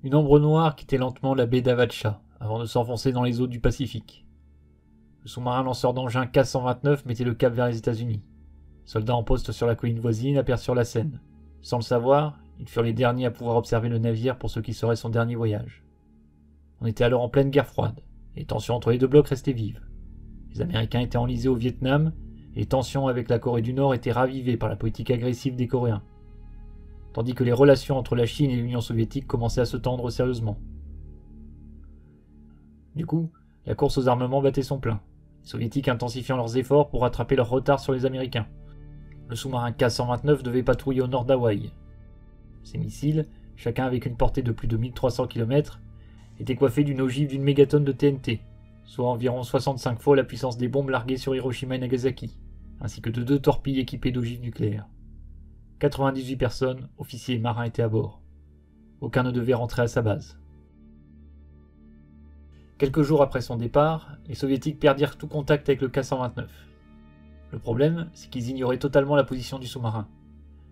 Une ombre noire quittait lentement la baie d'Avacha, avant de s'enfoncer dans les eaux du Pacifique. Le sous-marin lanceur d'engins K-129 mettait le cap vers les États-Unis. Les soldats en poste sur la colline voisine aperçurent la scène. Sans le savoir, ils furent les derniers à pouvoir observer le navire pour ce qui serait son dernier voyage. On était alors en pleine guerre froide, et les tensions entre les deux blocs restaient vives. Les Américains étaient enlisés au Vietnam, et les tensions avec la Corée du Nord étaient ravivées par la politique agressive des Coréens, tandis que les relations entre la Chine et l'Union soviétique commençaient à se tendre sérieusement. Du coup, la course aux armements battait son plein, les Soviétiques intensifiant leurs efforts pour rattraper leur retard sur les Américains. Le sous-marin K-129 devait patrouiller au nord d'Hawaï. Ces missiles, chacun avec une portée de plus de 1300 km, étaient coiffés d'une ogive d'une mégatonne de TNT, soit environ 65 fois la puissance des bombes larguées sur Hiroshima et Nagasaki, ainsi que de 2 torpilles équipées d'ogives nucléaires. 98 personnes, officiers et marins étaient à bord. Aucun ne devait rentrer à sa base. Quelques jours après son départ, les Soviétiques perdirent tout contact avec le K-129. Le problème, c'est qu'ils ignoraient totalement la position du sous-marin.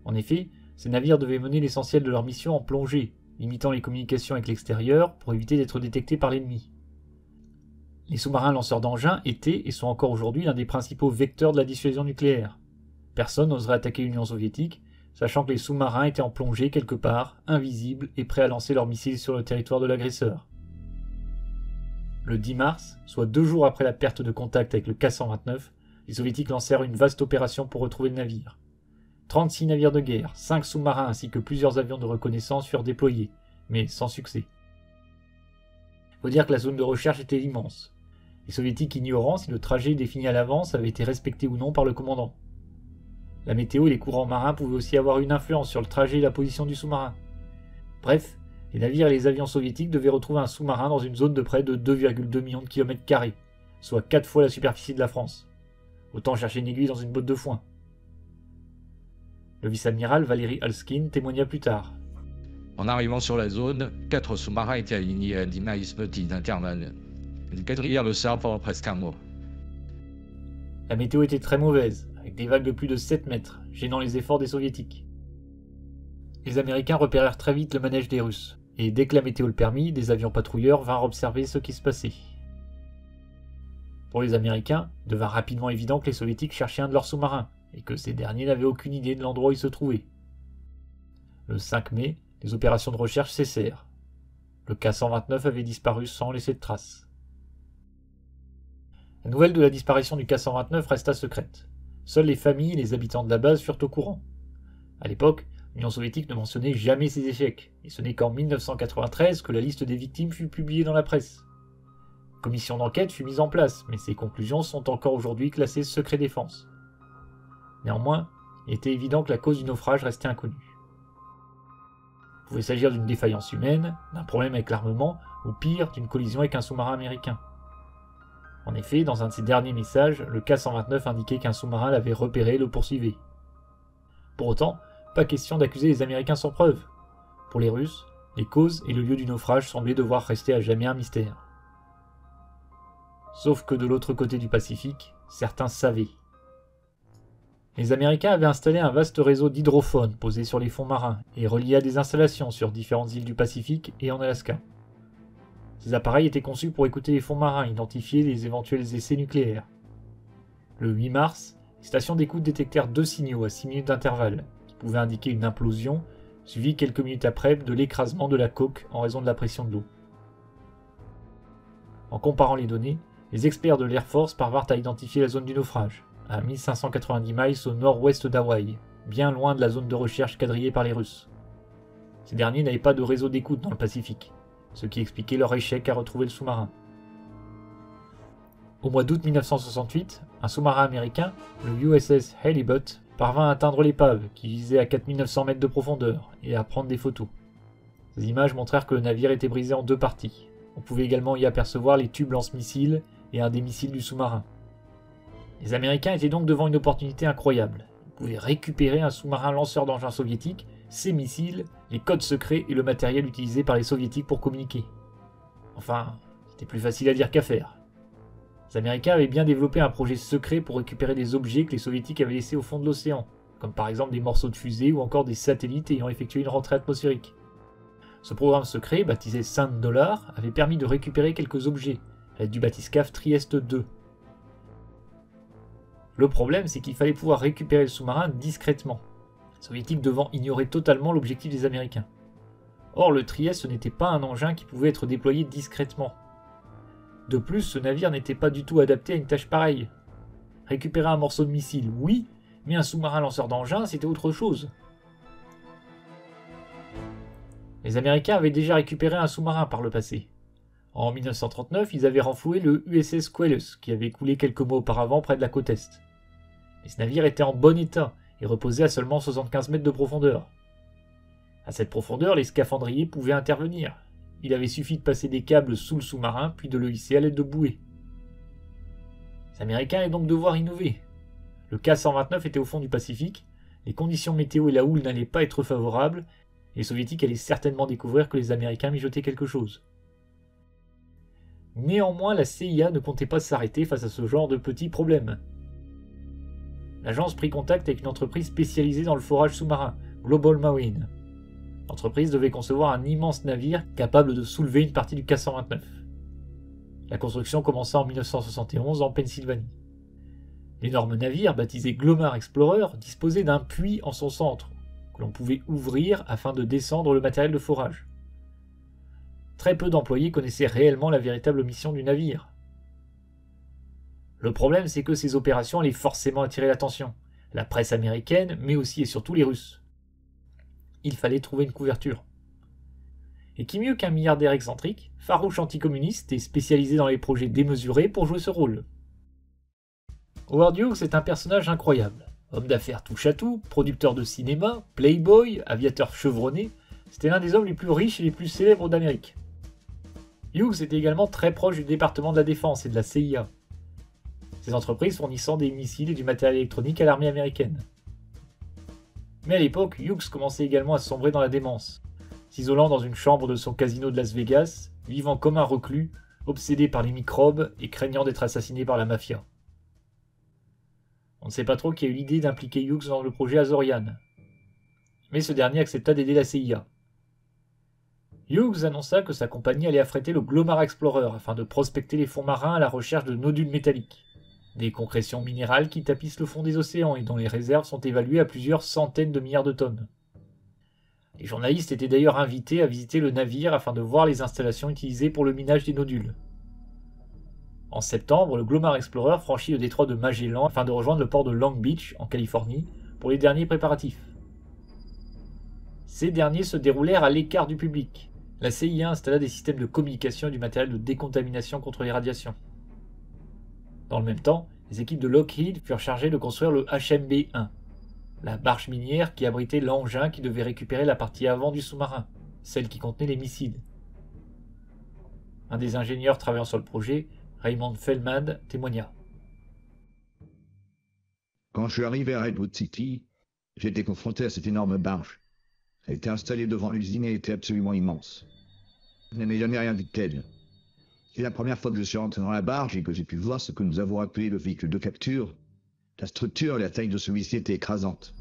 En effet, ces navires devaient mener l'essentiel de leur mission en plongée, limitant les communications avec l'extérieur pour éviter d'être détectés par l'ennemi. Les sous-marins lanceurs d'engins étaient et sont encore aujourd'hui l'un des principaux vecteurs de la dissuasion nucléaire. Personne n'oserait attaquer l'Union soviétique, sachant que les sous-marins étaient en plongée quelque part, invisibles et prêts à lancer leurs missiles sur le territoire de l'agresseur. Le 10 mars, soit 2 jours après la perte de contact avec le K-129, les soviétiques lancèrent une vaste opération pour retrouver le navire. 36 navires de guerre, 5 sous-marins ainsi que plusieurs avions de reconnaissance furent déployés, mais sans succès. Il faut dire que la zone de recherche était immense. Les soviétiques ignorant si le trajet défini à l'avance avait été respecté ou non par le commandant. La météo et les courants marins pouvaient aussi avoir une influence sur le trajet et la position du sous-marin. Bref, les navires et les avions soviétiques devaient retrouver un sous-marin dans une zone de près de 2,2 millions de km², soit 4 fois la superficie de la France. Autant chercher une aiguille dans une botte de foin. Le vice-amiral Valéry Alskin témoigna plus tard. En arrivant sur la zone, 4 sous-marins étaient alignés à 10 miles petits d'intervalle. Ils quadrillèrent le sable pendant presque un mois. La météo était très mauvaise, avec des vagues de plus de 7 mètres, gênant les efforts des soviétiques. Les Américains repérèrent très vite le manège des Russes, et dès que la météo le permit, des avions patrouilleurs vinrent observer ce qui se passait. Pour les Américains, il devint rapidement évident que les Soviétiques cherchaient un de leurs sous-marins, et que ces derniers n'avaient aucune idée de l'endroit où ils se trouvaient. Le 5 mai, les opérations de recherche cessèrent. Le K-129 avait disparu sans laisser de traces. La nouvelle de la disparition du K-129 resta secrète. Seules les familles et les habitants de la base furent au courant. À l'époque, l'Union soviétique ne mentionnait jamais ses échecs, et ce n'est qu'en 1993 que la liste des victimes fut publiée dans la presse. Une commission d'enquête fut mise en place, mais ses conclusions sont encore aujourd'hui classées secret défense. Néanmoins, il était évident que la cause du naufrage restait inconnue. Il pouvait s'agir d'une défaillance humaine, d'un problème avec l'armement, ou pire, d'une collision avec un sous-marin américain. En effet, dans un de ses derniers messages, le K-129 indiquait qu'un sous-marin l'avait repéré et le poursuivait. Pour autant, pas question d'accuser les Américains sans preuve. Pour les Russes, les causes et le lieu du naufrage semblaient devoir rester à jamais un mystère. Sauf que de l'autre côté du Pacifique, certains savaient. Les Américains avaient installé un vaste réseau d'hydrophones posés sur les fonds marins et reliés à des installations sur différentes îles du Pacifique et en Alaska. Ces appareils étaient conçus pour écouter les fonds marins et identifier les éventuels essais nucléaires. Le 8 mars, les stations d'écoute détectèrent 2 signaux à 6 minutes d'intervalle, qui pouvaient indiquer une implosion, suivie quelques minutes après de l'écrasement de la coque en raison de la pression de l'eau. En comparant les données, les experts de l'Air Force parvinrent à identifier la zone du naufrage, à 1590 miles au nord-ouest d'Hawaï, bien loin de la zone de recherche quadrillée par les Russes. Ces derniers n'avaient pas de réseau d'écoute dans le Pacifique, ce qui expliquait leur échec à retrouver le sous-marin. Au mois d'août 1968, un sous-marin américain, le USS Halibut, parvint à atteindre l'épave, qui gisait à 4900 mètres de profondeur, et à prendre des photos. Ces images montrèrent que le navire était brisé en 2 parties. On pouvait également y apercevoir les tubes lance-missiles et un des missiles du sous-marin. Les Américains étaient donc devant une opportunité incroyable. Ils pouvaient récupérer un sous-marin lanceur d'engins soviétique, ses missiles, les codes secrets et le matériel utilisé par les soviétiques pour communiquer. Enfin, c'était plus facile à dire qu'à faire. Les Américains avaient bien développé un projet secret pour récupérer des objets que les soviétiques avaient laissés au fond de l'océan, comme par exemple des morceaux de fusée ou encore des satellites ayant effectué une rentrée atmosphérique. Ce programme secret, baptisé $5, avait permis de récupérer quelques objets, à l'aide du bathyscaphe Trieste II. Le problème, c'est qu'il fallait pouvoir récupérer le sous-marin discrètement, les soviétiques devant ignorer totalement l'objectif des Américains. Or, le Trieste n'était pas un engin qui pouvait être déployé discrètement. De plus, ce navire n'était pas du tout adapté à une tâche pareille. Récupérer un morceau de missile, oui, mais un sous-marin lanceur d'engins, c'était autre chose. Les Américains avaient déjà récupéré un sous-marin par le passé. En 1939, ils avaient renfloué le USS Quelus, qui avait coulé quelques mois auparavant près de la côte Est. Mais ce navire était en bon état et reposait à seulement 75 mètres de profondeur. À cette profondeur, les scaphandriers pouvaient intervenir. Il avait suffi de passer des câbles sous le sous-marin, puis de le hisser à l'aide de bouées. Les Américains allaient donc devoir innover. Le K-129 était au fond du Pacifique, les conditions météo et la houle n'allaient pas être favorables, et les Soviétiques allaient certainement découvrir que les Américains mijotaient quelque chose. Néanmoins, la CIA ne comptait pas s'arrêter face à ce genre de petits problèmes. L'agence prit contact avec une entreprise spécialisée dans le forage sous-marin, Global Marine. L'entreprise devait concevoir un immense navire capable de soulever une partie du K-129. La construction commença en 1971 en Pennsylvanie. L'énorme navire, baptisé Glomar Explorer, disposait d'un puits en son centre, que l'on pouvait ouvrir afin de descendre le matériel de forage. Très peu d'employés connaissaient réellement la véritable mission du navire. Le problème, c'est que ces opérations allaient forcément attirer l'attention, la presse américaine, mais aussi et surtout les Russes. Il fallait trouver une couverture. Et qui mieux qu'un milliardaire excentrique, farouche anticommuniste et spécialisé dans les projets démesurés pour jouer ce rôle. Howard Hughes est un personnage incroyable. Homme d'affaires touche à tout, producteur de cinéma, playboy, aviateur chevronné, c'était l'un des hommes les plus riches et les plus célèbres d'Amérique. Hughes était également très proche du département de la Défense et de la CIA. Ces entreprises fournissant des missiles et du matériel électronique à l'armée américaine. Mais à l'époque, Hughes commençait également à sombrer dans la démence, s'isolant dans une chambre de son casino de Las Vegas, vivant comme un reclus, obsédé par les microbes et craignant d'être assassiné par la mafia. On ne sait pas trop qui a eu l'idée d'impliquer Hughes dans le projet Azorian, mais ce dernier accepta d'aider la CIA. Hughes annonça que sa compagnie allait affréter le Glomar Explorer afin de prospecter les fonds marins à la recherche de nodules métalliques, des concrétions minérales qui tapissent le fond des océans et dont les réserves sont évaluées à plusieurs centaines de milliards de tonnes. Les journalistes étaient d'ailleurs invités à visiter le navire afin de voir les installations utilisées pour le minage des nodules. En septembre, le Glomar Explorer franchit le détroit de Magellan afin de rejoindre le port de Long Beach, en Californie, pour les derniers préparatifs. Ces derniers se déroulèrent à l'écart du public. La CIA installa des systèmes de communication et du matériel de décontamination contre les radiations. Dans le même temps, les équipes de Lockheed furent chargées de construire le HMB-1, la barge minière qui abritait l'engin qui devait récupérer la partie avant du sous-marin, celle qui contenait les missiles. Un des ingénieurs travaillant sur le projet, Raymond Feldman, témoigna. Quand je suis arrivé à Redwood City, j'ai été confronté à cette énorme barge. Elle était installée devant l'usine et était absolument immense. Je n'avais jamais rien vu de tel. C'est la première fois que je suis rentré dans la barge et que j'ai pu voir ce que nous avons appelé le véhicule de capture. La structure et la taille de celui-ci étaient écrasantes.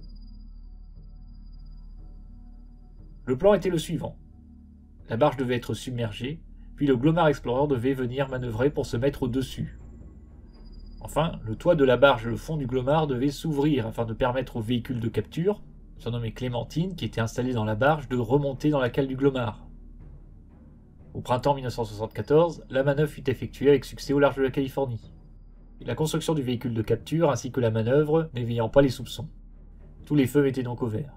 Le plan était le suivant. La barge devait être submergée, puis le Glomar Explorer devait venir manœuvrer pour se mettre au-dessus. Enfin, le toit de la barge et le fond du Glomar devaient s'ouvrir afin de permettre au véhicule de capture, surnommé Clémentine, qui était installé dans la barge, de remonter dans la cale du Glomar. Au printemps 1974, la manœuvre fut effectuée avec succès au large de la Californie. La construction du véhicule de capture ainsi que la manœuvre n'éveillant pas les soupçons. Tous les feux étaient donc au vert.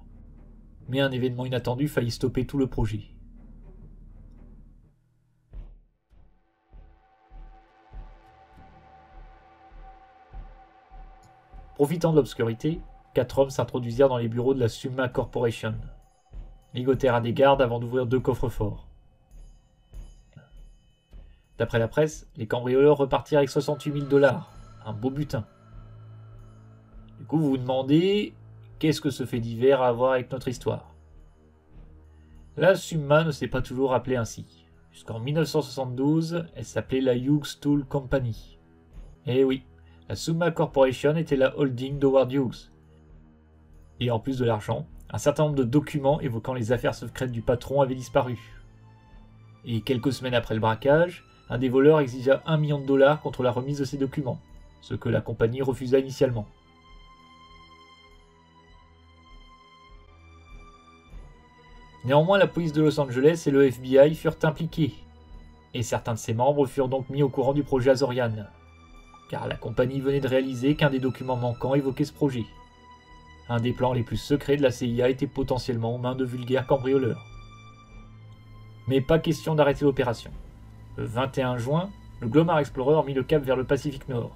Mais un événement inattendu faillit stopper tout le projet. Profitant de l'obscurité, 4 hommes s'introduisirent dans les bureaux de la Summa Corporation. Ligotèrent à des gardes avant d'ouvrir 2 coffres-forts. D'après la presse, les cambrioleurs repartirent avec $68 000, un beau butin. Du coup, vous vous demandez, qu'est-ce que ce fait divers a à voir avec notre histoire? La Summa ne s'est pas toujours appelée ainsi. Jusqu'en 1972, elle s'appelait la Hughes Tool Company. Eh oui, la Summa Corporation était la holding d'Howard Hughes. Et en plus de l'argent, un certain nombre de documents évoquant les affaires secrètes du patron avaient disparu. Et quelques semaines après le braquage, un des voleurs exigea $1 million contre la remise de ses documents, ce que la compagnie refusa initialement. Néanmoins, la police de Los Angeles et le FBI furent impliqués, et certains de ses membres furent donc mis au courant du projet Azorian, car la compagnie venait de réaliser qu'un des documents manquants évoquait ce projet. Un des plans les plus secrets de la CIA était potentiellement aux mains de vulgaires cambrioleurs. Mais pas question d'arrêter l'opération. Le 21 juin, le Glomar Explorer mit le cap vers le Pacifique Nord.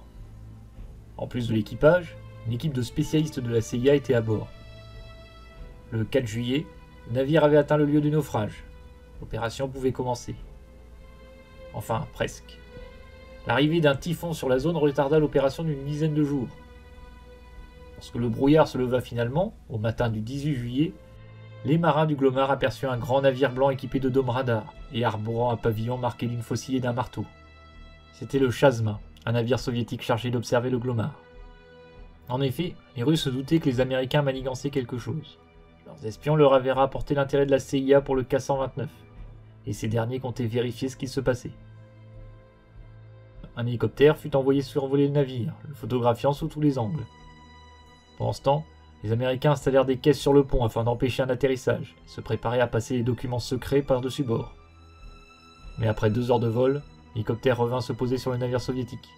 En plus de l'équipage, une équipe de spécialistes de la CIA était à bord. Le 4 juillet, le navire avait atteint le lieu du naufrage. L'opération pouvait commencer. Enfin, presque. L'arrivée d'un typhon sur la zone retarda l'opération d'une dizaine de jours. Lorsque le brouillard se leva finalement, au matin du 18 juillet, les marins du Glomar aperçurent un grand navire blanc équipé de dômes radars et arborant un pavillon marqué d'une faucille et d'un marteau. C'était le Chazma, un navire soviétique chargé d'observer le Glomar. En effet, les Russes se doutaient que les Américains manigançaient quelque chose. Leurs espions leur avaient rapporté l'intérêt de la CIA pour le K-129, et ces derniers comptaient vérifier ce qui se passait. Un hélicoptère fut envoyé survoler le navire, le photographiant sous tous les angles. Pendant ce temps, les Américains installèrent des caisses sur le pont afin d'empêcher un atterrissage et se préparaient à passer les documents secrets par-dessus bord. Mais après 2 heures de vol, l'hélicoptère revint se poser sur le navire soviétique.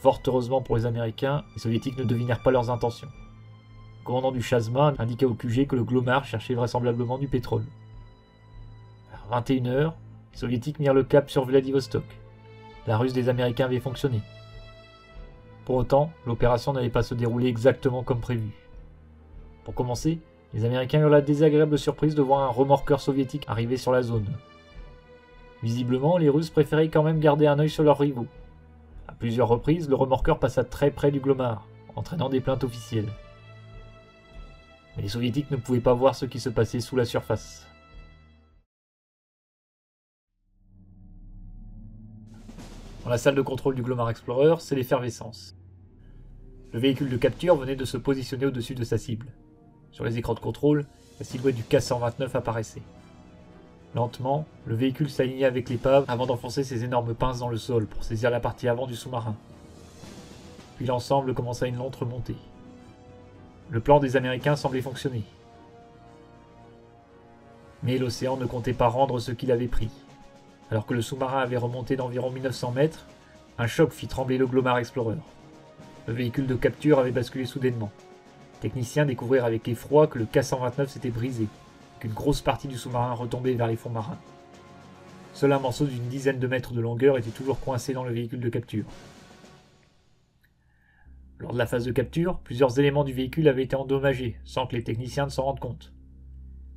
Fort heureusement pour les Américains, les Soviétiques ne devinèrent pas leurs intentions. Le commandant du Chazma indiqua au QG que le Glomar cherchait vraisemblablement du pétrole. À 21 h, les Soviétiques mirent le cap sur Vladivostok. La ruse des Américains avait fonctionné. Pour autant, l'opération n'allait pas se dérouler exactement comme prévu. Pour commencer, les Américains eurent la désagréable surprise de voir un remorqueur soviétique arriver sur la zone. Visiblement, les Russes préféraient quand même garder un œil sur leurs rivaux. À plusieurs reprises, le remorqueur passa très près du Glomar, entraînant des plaintes officielles. Mais les Soviétiques ne pouvaient pas voir ce qui se passait sous la surface. Dans la salle de contrôle du Glomar Explorer, c'est l'effervescence. Le véhicule de capture venait de se positionner au-dessus de sa cible. Sur les écrans de contrôle, la silhouette du K-129 apparaissait. Lentement, le véhicule s'alignait avec l'épave avant d'enfoncer ses énormes pinces dans le sol pour saisir la partie avant du sous-marin. Puis l'ensemble commença une lente remontée. Le plan des Américains semblait fonctionner. Mais l'océan ne comptait pas rendre ce qu'il avait pris. Alors que le sous-marin avait remonté d'environ 1900 mètres, un choc fit trembler le Glomar Explorer. Le véhicule de capture avait basculé soudainement. Les techniciens découvrirent avec effroi que le K-129 s'était brisé, qu'une grosse partie du sous-marin retombait vers les fonds marins. Seul un morceau d'une dizaine de mètres de longueur était toujours coincé dans le véhicule de capture. Lors de la phase de capture, plusieurs éléments du véhicule avaient été endommagés, sans que les techniciens ne s'en rendent compte.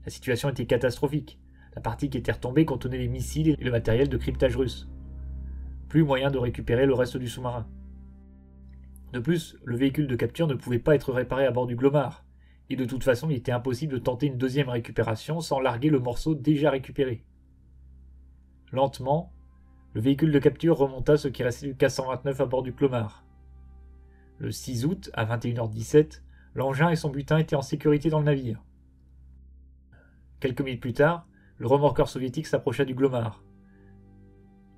La situation était catastrophique. La partie qui était retombée contenait les missiles et le matériel de cryptage russe. Plus moyen de récupérer le reste du sous-marin. De plus, le véhicule de capture ne pouvait pas être réparé à bord du Glomar, et de toute façon il était impossible de tenter une deuxième récupération sans larguer le morceau déjà récupéré. Lentement, le véhicule de capture remonta ce qui restait du K-129 à bord du Glomar. Le 6 août, à 21h17, l'engin et son butin étaient en sécurité dans le navire. Quelques minutes plus tard, le remorqueur soviétique s'approcha du Glomar,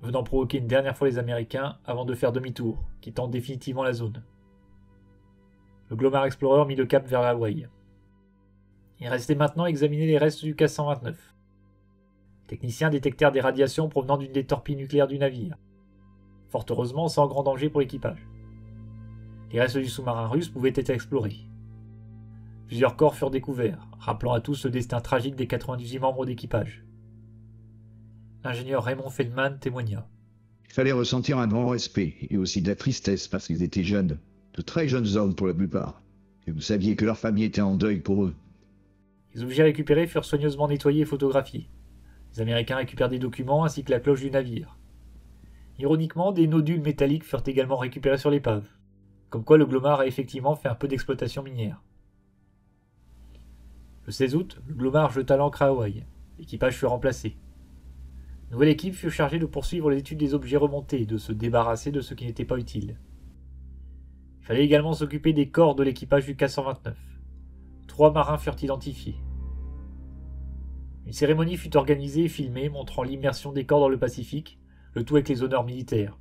venant provoquer une dernière fois les Américains avant de faire demi-tour, quittant définitivement la zone. Le Glomar Explorer mit le cap vers Hawaï. Il restait maintenant à examiner les restes du K-129. Les techniciens détectèrent des radiations provenant d'une des torpilles nucléaires du navire. Fort heureusement, sans grand danger pour l'équipage. Les restes du sous-marin russe pouvaient être explorés. Plusieurs corps furent découverts, rappelant à tous le destin tragique des 98 membres d'équipage. L'ingénieur Raymond Feldman témoigna. Il fallait ressentir un grand respect et aussi de la tristesse parce qu'ils étaient jeunes, de très jeunes hommes pour la plupart. Et vous saviez que leur famille était en deuil pour eux. Les objets récupérés furent soigneusement nettoyés et photographiés. Les Américains récupèrent des documents ainsi que la cloche du navire. Ironiquement, des nodules métalliques furent également récupérés sur l'épave. Comme quoi le Glomar a effectivement fait un peu d'exploitation minière. Le 16 août, le Glomar jeta l'ancre à Hawaï. L'équipage fut remplacé. Une nouvelle équipe fut chargée de poursuivre l'étude des objets remontés et de se débarrasser de ce qui n'était pas utile. Il fallait également s'occuper des corps de l'équipage du K-129. 3 marins furent identifiés. Une cérémonie fut organisée et filmée montrant l'immersion des corps dans le Pacifique, le tout avec les honneurs militaires.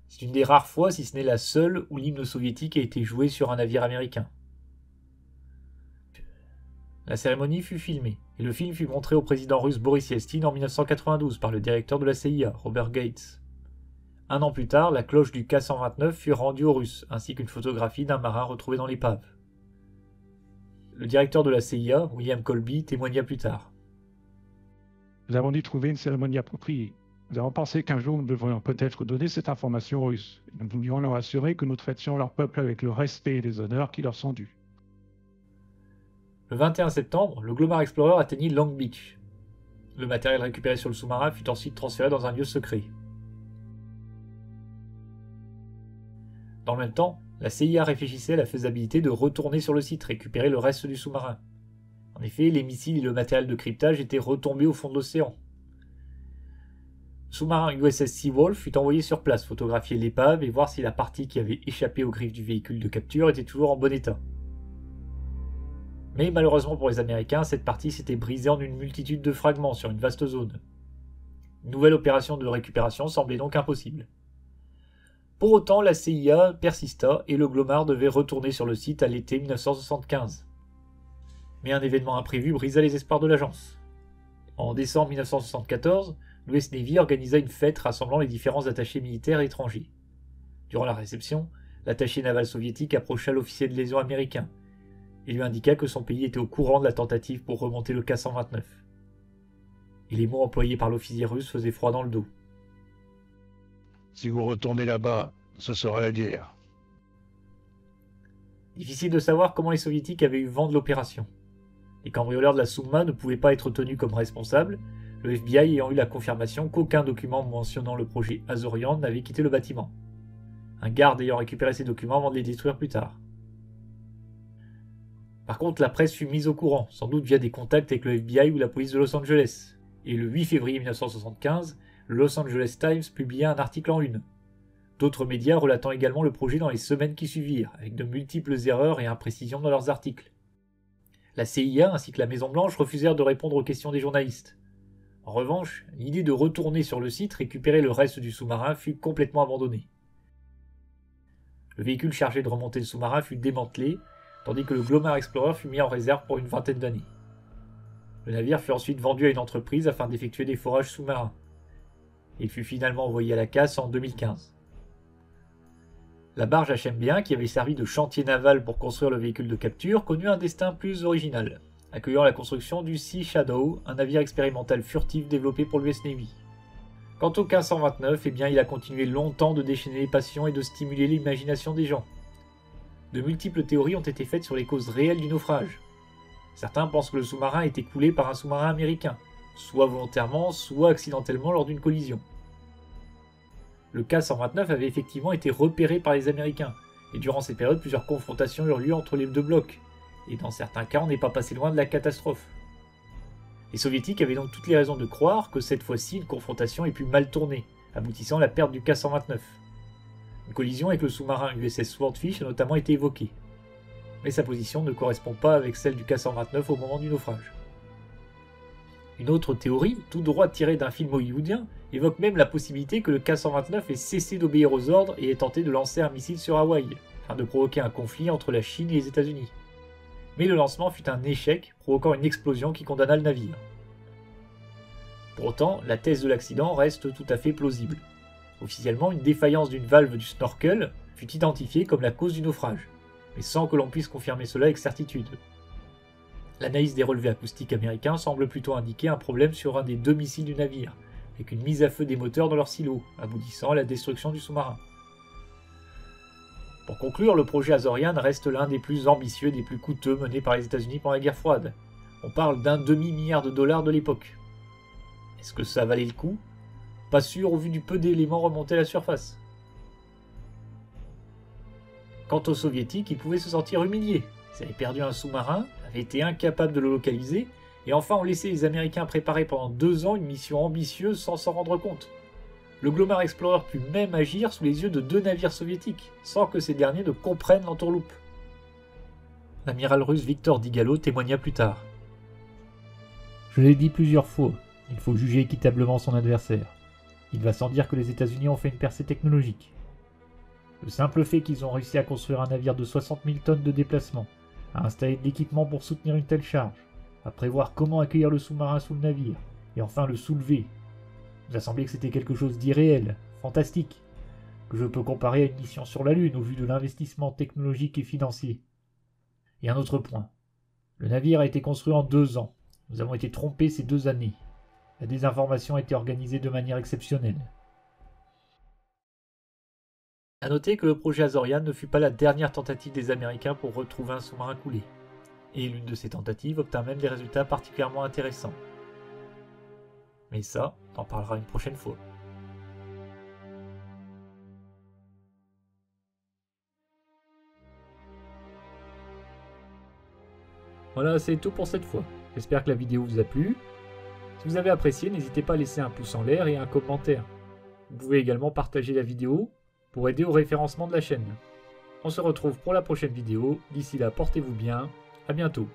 C'est une des rares fois, si ce n'est la seule, où l'hymne soviétique a été joué sur un navire américain. La cérémonie fut filmée, et le film fut montré au président russe Boris Yeltsin en 1992 par le directeur de la CIA, Robert Gates. Un an plus tard, la cloche du K-129 fut rendue aux Russes, ainsi qu'une photographie d'un marin retrouvé dans l'épave. Le directeur de la CIA, William Colby, témoigna plus tard. Nous avons dû trouver une cérémonie appropriée. Nous avons pensé qu'un jour nous devrions peut-être donner cette information aux Russes. Nous voulions leur assurer que nous traitions leur peuple avec le respect et les honneurs qui leur sont dus. Le 21 septembre, le Glomar Explorer atteignit Long Beach. Le matériel récupéré sur le sous-marin fut ensuite transféré dans un lieu secret. Dans le même temps, la CIA réfléchissait à la faisabilité de retourner sur le site, récupérer le reste du sous-marin. En effet, les missiles et le matériel de cryptage étaient retombés au fond de l'océan. Le sous-marin USS Seawolf fut envoyé sur place photographier l'épave et voir si la partie qui avait échappé aux griffes du véhicule de capture était toujours en bon état. Mais malheureusement pour les Américains, cette partie s'était brisée en une multitude de fragments sur une vaste zone. Une nouvelle opération de récupération semblait donc impossible. Pour autant, la CIA persista et le Glomar devait retourner sur le site à l'été 1975. Mais un événement imprévu brisa les espoirs de l'agence. En décembre 1974, l'US Navy organisa une fête rassemblant les différents attachés militaires étrangers. Durant la réception, l'attaché naval soviétique approcha l'officier de liaison américain et lui indiqua que son pays était au courant de la tentative pour remonter le K-129. Et les mots employés par l'officier russe faisaient froid dans le dos. Si vous retournez là-bas, ce sera la guerre. Difficile de savoir comment les soviétiques avaient eu vent de l'opération. Les cambrioleurs de la Souma ne pouvaient pas être tenus comme responsables, le FBI ayant eu la confirmation qu'aucun document mentionnant le projet Azorian n'avait quitté le bâtiment. Un garde ayant récupéré ces documents avant de les détruire plus tard. Par contre, la presse fut mise au courant, sans doute via des contacts avec le FBI ou la police de Los Angeles, et le 8 février 1975, le Los Angeles Times publia un article en une. D'autres médias relatant également le projet dans les semaines qui suivirent, avec de multiples erreurs et imprécisions dans leurs articles. La CIA ainsi que la Maison-Blanche refusèrent de répondre aux questions des journalistes. En revanche, l'idée de retourner sur le site récupérer le reste du sous-marin fut complètement abandonnée. Le véhicule chargé de remonter le sous-marin fut démantelé, tandis que le Glomar Explorer fut mis en réserve pour une vingtaine d'années. Le navire fut ensuite vendu à une entreprise afin d'effectuer des forages sous-marins. Il fut finalement envoyé à la casse en 2015. La barge HM-B1, qui avait servi de chantier naval pour construire le véhicule de capture, connut un destin plus original, accueillant la construction du Sea Shadow, un navire expérimental furtif développé pour l'US Navy. Quant au K-129, eh bien, il a continué longtemps de déchaîner les passions et de stimuler l'imagination des gens. De multiples théories ont été faites sur les causes réelles du naufrage. Certains pensent que le sous-marin a été coulé par un sous-marin américain, soit volontairement, soit accidentellement lors d'une collision. Le K-129 avait effectivement été repéré par les Américains, et durant cette période, plusieurs confrontations eurent lieu entre les deux blocs, et dans certains cas, on n'est pas passé loin de la catastrophe. Les Soviétiques avaient donc toutes les raisons de croire que cette fois-ci, une confrontation ait pu mal tourner, aboutissant à la perte du K-129. Une collision avec le sous-marin USS Swordfish a notamment été évoquée, mais sa position ne correspond pas avec celle du K-129 au moment du naufrage. Une autre théorie, tout droit tirée d'un film hollywoodien, évoque même la possibilité que le K-129 ait cessé d'obéir aux ordres et ait tenté de lancer un missile sur Hawaï, afin de provoquer un conflit entre la Chine et les États-Unis. Mais le lancement fut un échec, provoquant une explosion qui condamna le navire. Pour autant, la thèse de l'accident reste tout à fait plausible. Officiellement, une défaillance d'une valve du snorkel fut identifiée comme la cause du naufrage, mais sans que l'on puisse confirmer cela avec certitude. L'analyse des relevés acoustiques américains semble plutôt indiquer un problème sur un des deux missiles du navire, avec une mise à feu des moteurs dans leur silo, aboutissant à la destruction du sous-marin. Pour conclure, le projet Azorian reste l'un des plus ambitieux et des plus coûteux menés par les États-Unis pendant la guerre froide. On parle d'1 demi-milliard de dollars de l'époque. Est-ce que ça valait le coup ? Pas sûr au vu du peu d'éléments remontés à la surface. Quant aux soviétiques, ils pouvaient se sentir humiliés. Ils avaient perdu un sous-marin, avaient été incapables de le localiser, et enfin ont laissé les Américains préparer pendant 2 ans une mission ambitieuse sans s'en rendre compte. Le Glomar Explorer put même agir sous les yeux de 2 navires soviétiques, sans que ces derniers ne comprennent l'entourloupe. L'amiral russe Victor Digalo témoigna plus tard. « Je l'ai dit plusieurs fois, il faut juger équitablement son adversaire. Il va sans dire que les États-Unis ont fait une percée technologique. Le simple fait qu'ils ont réussi à construire un navire de 60 000 tonnes de déplacement, à installer de l'équipement pour soutenir une telle charge, à prévoir comment accueillir le sous-marin sous le navire, et enfin le soulever, nous a semblé que c'était quelque chose d'irréel, fantastique, que je peux comparer à une mission sur la Lune au vu de l'investissement technologique et financier. Et un autre point. Le navire a été construit en 2 ans. Nous avons été trompés ces 2 années. La désinformation a été organisée de manière exceptionnelle. A noter que le projet Azorian ne fut pas la dernière tentative des Américains pour retrouver un sous-marin coulé. Et l'une de ces tentatives obtint même des résultats particulièrement intéressants. Mais ça, on en parlera une prochaine fois. Voilà, c'est tout pour cette fois. J'espère que la vidéo vous a plu. Si vous avez apprécié, n'hésitez pas à laisser un pouce en l'air et un commentaire. Vous pouvez également partager la vidéo pour aider au référencement de la chaîne. On se retrouve pour la prochaine vidéo. D'ici là, portez-vous bien. À bientôt.